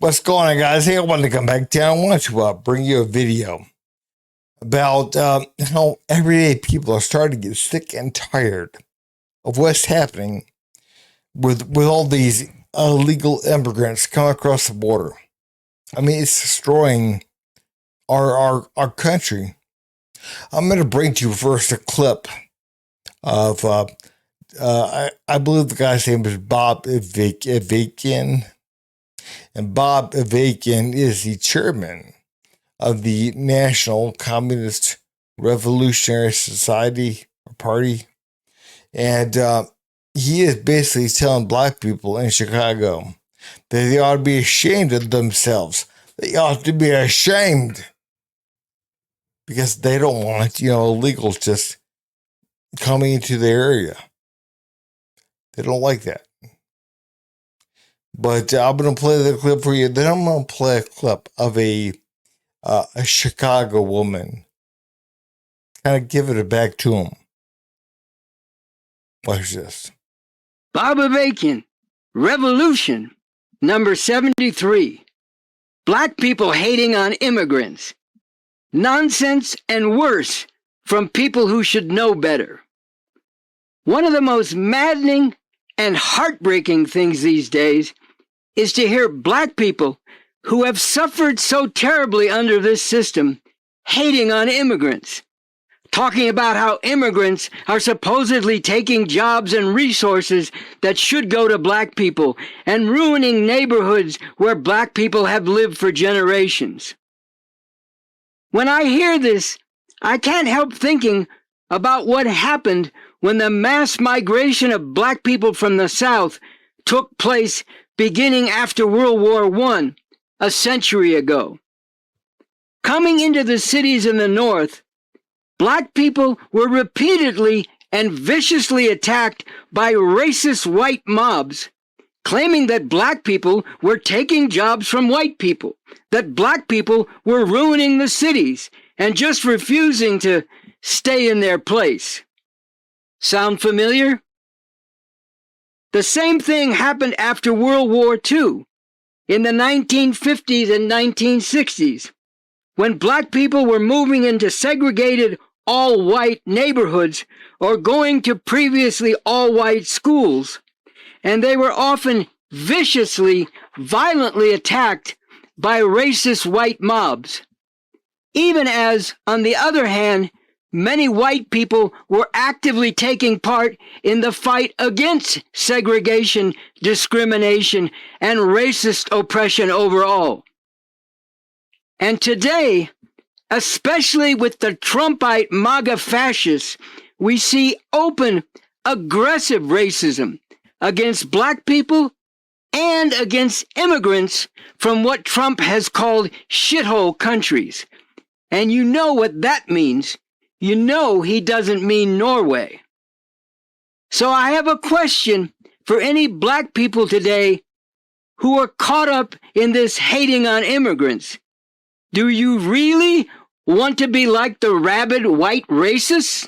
What's going on, guys? Hey, I wanted to come back down. I want to bring you a video about how everyday people are starting to get sick and tired of what's happening with all these illegal immigrants coming across the border. I mean, it's destroying our country. I'm going to bring to you first a clip of I believe the guy's name is Bob Avakian. And Bob Avakian is the chairman of the National Communist Revolutionary Society or Party. And he is basically telling black people in Chicago that they ought to be ashamed of themselves. They ought to be ashamed because they don't want, illegals just coming into their area. They don't like that. But I'm going to play the clip for you. Then I'm going to play a clip of a Chicago woman. Kind of giving it back to him. Watch this. Bob Avakian, Revolution, number 73. Black people hating on immigrants. Nonsense and worse from people who should know better. One of the most maddening and heartbreaking things these days is to hear black people who have suffered so terribly under this system hating on immigrants, talking about how immigrants are supposedly taking jobs and resources that should go to black people and ruining neighborhoods where black people have lived for generations. When I hear this, I can't help thinking about what happened when the mass migration of black people from the South took place beginning after World War I, a century ago. Coming into the cities in the North, black people were repeatedly and viciously attacked by racist white mobs, claiming that black people were taking jobs from white people, that black people were ruining the cities and just refusing to stay in their place. Sound familiar? The same thing happened after World War II, in the 1950s and 1960s, when black people were moving into segregated all-white neighborhoods or going to previously all-white schools, and they were often viciously, violently attacked by racist white mobs, even as, on the other hand, many white people were actively taking part in the fight against segregation, discrimination, and racist oppression overall. And today, especially with the Trumpite MAGA fascists, we see open, aggressive racism against black people and against immigrants from what Trump has called shithole countries. And you know what that means. You know he doesn't mean Norway. So I have a question for any black people today who are caught up in this hating on immigrants. Do you really want to be like the rabid white racists?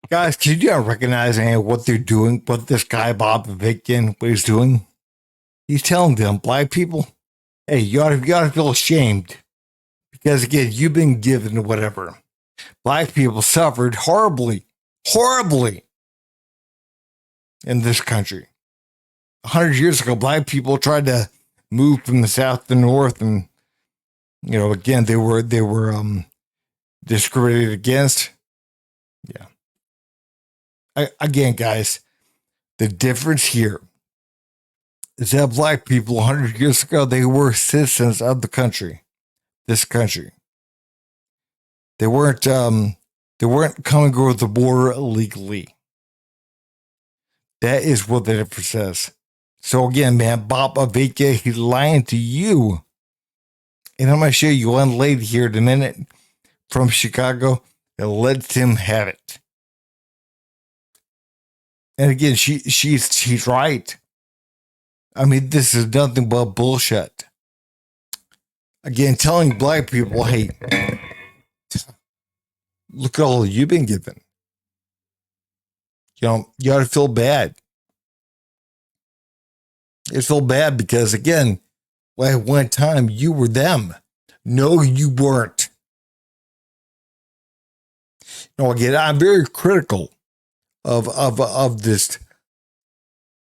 Guys, can you recognize what they're doing? What this guy, Bob Avakian, what he's doing? He's telling them, black people, hey, you ought to feel ashamed. Because again, you've been given whatever. Black people suffered horribly in this country. 100 years ago, black people tried to move from the South to the North, and again, they were discriminated against. Yeah. Again, guys, the difference here is that black people 100 years ago, they were citizens of the country, this country. They weren't coming over the border illegally. That is what the difference says. So again, man, Bob Avakian, he's lying to you. And I'm going to show you one lady here in a minute from Chicago that lets him have it. And again, she's right. I mean, this is nothing but bullshit. Again, telling black people, hey, look at all you've been given. You ought to feel bad. It's so bad because, again, at one time you were them. No, you weren't. No, again, I'm very critical of this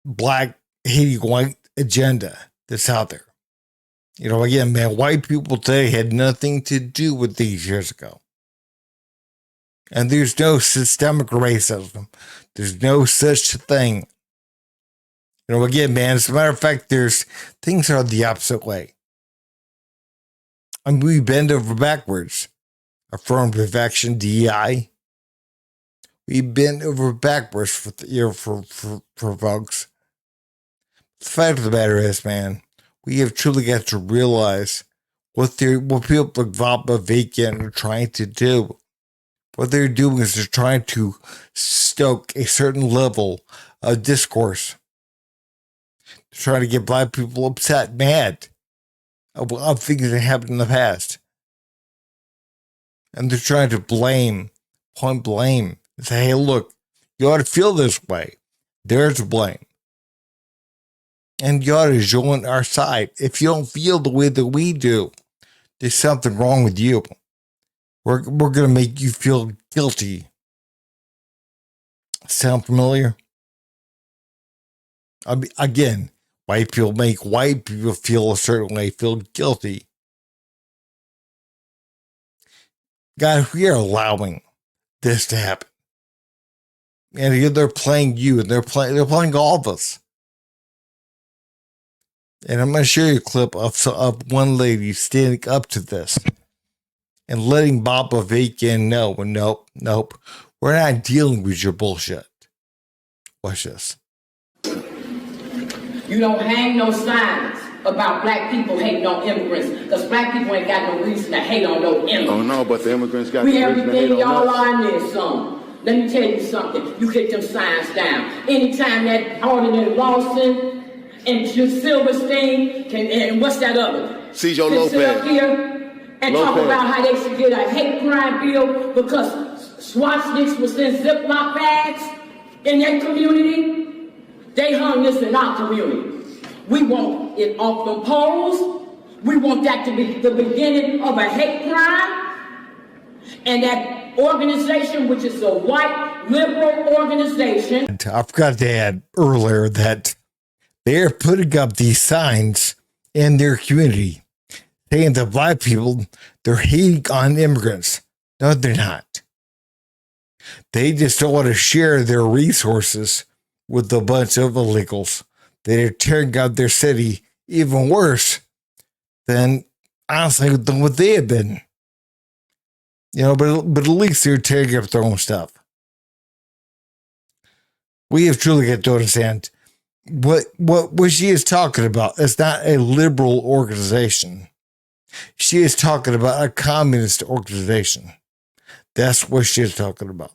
black hating white agenda that's out there. You know, again, man, white people today had nothing to do with these years ago. And there's no systemic racism. There's no such thing. You know, again, man, as a matter of fact, there's things are the opposite way. I mean, we bend over backwards. Affirmative action, DEI. We bend over backwards for folks. The fact of the matter is, man, we have truly got to realize what people like Vapa Vacant are trying to do. What they're doing is they're trying to stoke a certain level of discourse. They're trying to get black people upset, mad of things that happened in the past. And they're trying to point blame, and say, hey, look, you ought to feel this way. There's blame. And you ought to join our side. If you don't feel the way that we do, there's something wrong with you. We're going to make you feel guilty. Sound familiar? I mean, again, white people make white people feel a certain way, feel guilty. God, we are allowing this to happen. And they're playing you, and they're playing all of us. And I'm going to show you a clip of one lady standing up to this and letting Baba Vacan know, nope, we're not dealing with your bullshit. Watch this. You don't hang no signs about black people hating on immigrants, because black people ain't got no reason to hate on no immigrants. Oh no, but the immigrants got we the reason to hate everything on y'all us. are in there, son. Let me tell you something. You get them signs down. Anytime that Ordinary Lawson and Silverstein and what's that other? Cesar can sit up Lopez. here and talk Lopez. about how they should get a hate crime bill because swastikas was in Ziploc bags in their community. They hung this in our community. We want it off the poles. We want that to be the beginning of a hate crime. And that organization, which is a white liberal organization. I forgot to add earlier that they're putting up these signs in their community saying that black people, they're hating on immigrants. No, they're not. They just don't want to share their resources with a bunch of illegals that are tearing up their city even worse than, honestly, than what they have been. You know, but at least they're tearing up their own stuff. We have truly got to understand what she is talking about is not a liberal organization. She is talking about a communist organization. That's what she is talking about.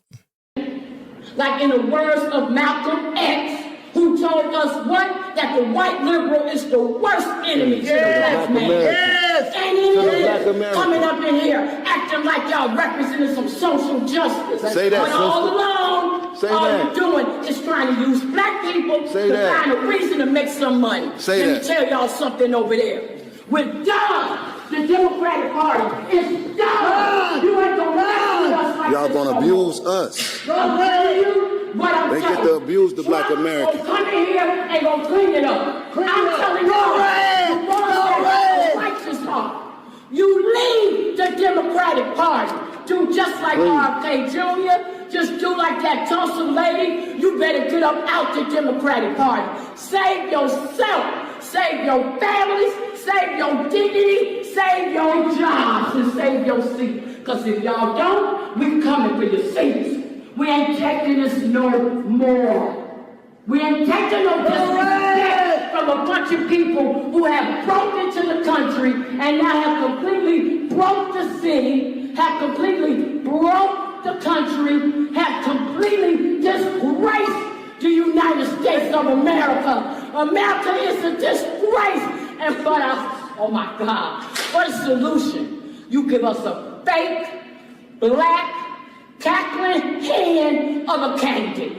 Like in the words of Malcolm X, who told us what? That the white liberal is the worst enemy to the black man. Yes. And he black is American. coming up in here acting like y'all representing some social justice. Say that, but all sister. along, Say all that. you're doing is trying to use black people Say to that. find a reason to make some money. Say Let that. me tell y'all something over there. We're done. The Democratic Party is done. You ain't gonna mess with us like Y'all this gonna no abuse more. us. I'm telling you what I'm They telling get to abuse the black Trump American. gonna come in here and gonna clean it up. I'm telling you, the ones that have a righteous heart, you leave the Democratic Party. Do just like RFK Jr., just do like that Tulsa lady. You better get up out the Democratic Party. Save yourself, save your families, save your dignity, save your jobs, and save your seat. Because if y'all don't, we coming for your seats. We ain't taking this no more. We ain't taking no disrespect from a bunch of people who have broke into the country and now have completely broke the city, have completely broke the country, have completely disgraced the United States of America. America is a disgrace. And for oh my God, what a solution. You give us a fake, black, cackling hand of a candidate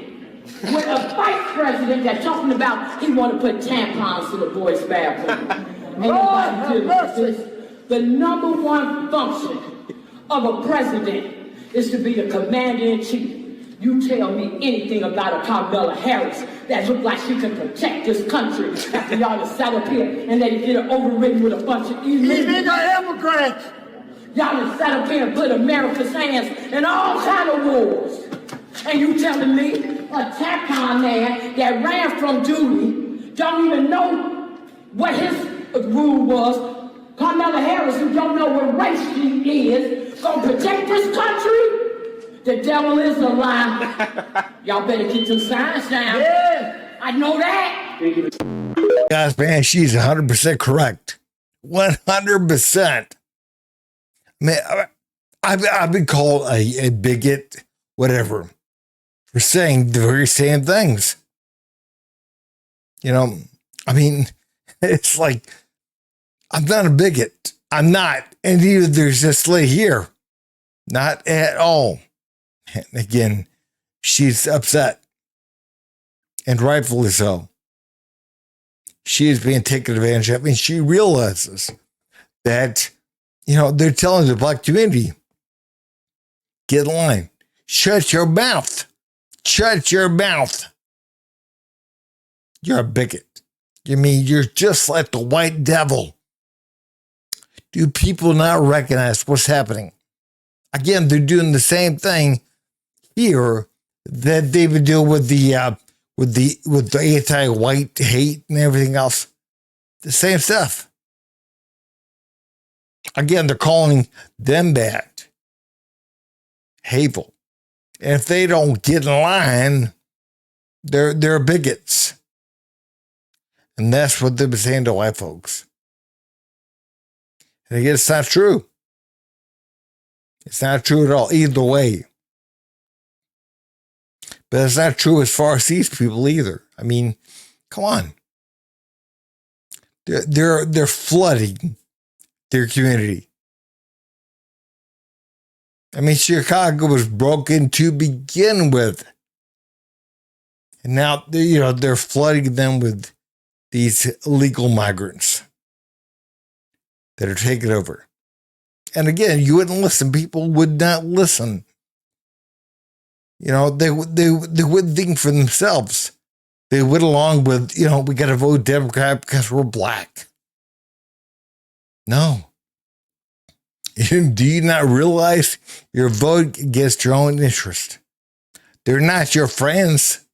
with a vice president that's talking about he want to put tampons in the boys' bathroom. Anybody dealing with this? The number one function of a president is to be the commander-in-chief. You tell me anything about a Kamala Harris that look like she can protect this country after y'all have sat up here and let it get overridden with a bunch of illegal immigrants. Y'all have sat up here and put America's hands in all kind of wars. And you telling me a TACON man that ran from duty don't even know what his rule was. Kamala Harris, who don't know what race she is, gonna protect this country? The devil is a lie. Y'all better get some signs down. Yeah, I know that. Guys, man, she's 100% correct. 100%. Man, I've been called a bigot, whatever, for saying the very same things. You know, I mean, it's like, I'm not a bigot. I'm not. And either there's this lady here. Not at all. And again, she's upset. And rightfully so. She is being taken advantage of. And she realizes that, you know, they're telling the black community, get in line. Shut your mouth. Shut your mouth. You're a bigot. You mean you're just like the white devil. Do people not recognize what's happening? Again, they're doing the same thing here that they would do with the anti-white hate and everything else. The same stuff. Again, they're calling them bad, hateful. And if they don't get in line, they're bigots. And that's what they've been saying to white folks. And again, it's not true. It's not true at all, either way. But it's not true as far as these people either. I mean, come on. They're flooding their community. I mean, Chicago was broken to begin with. And now, they're flooding them with these illegal migrants that are taking over. And again, you wouldn't listen. People would not listen. You know, they wouldn't think for themselves. They went along with, we got to vote Democrat because we're black. No. Do you not realize you're voting against your own interest? They're not your friends.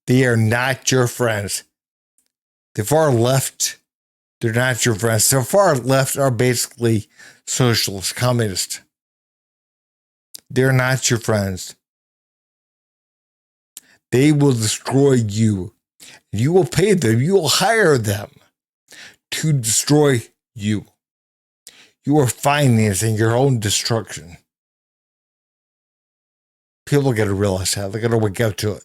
They are not your friends. The far left, they're not your friends. The far left are basically socialist, communist. They're not your friends. They will destroy you. You will pay them. You will hire them to destroy you. You are financing your own destruction. People got to realize that. They got to wake up to it.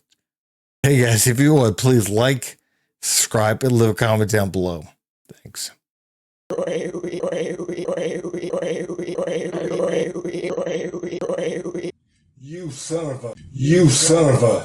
Hey guys, if you would, please like, subscribe, and leave a comment down below. Thanks. You son of a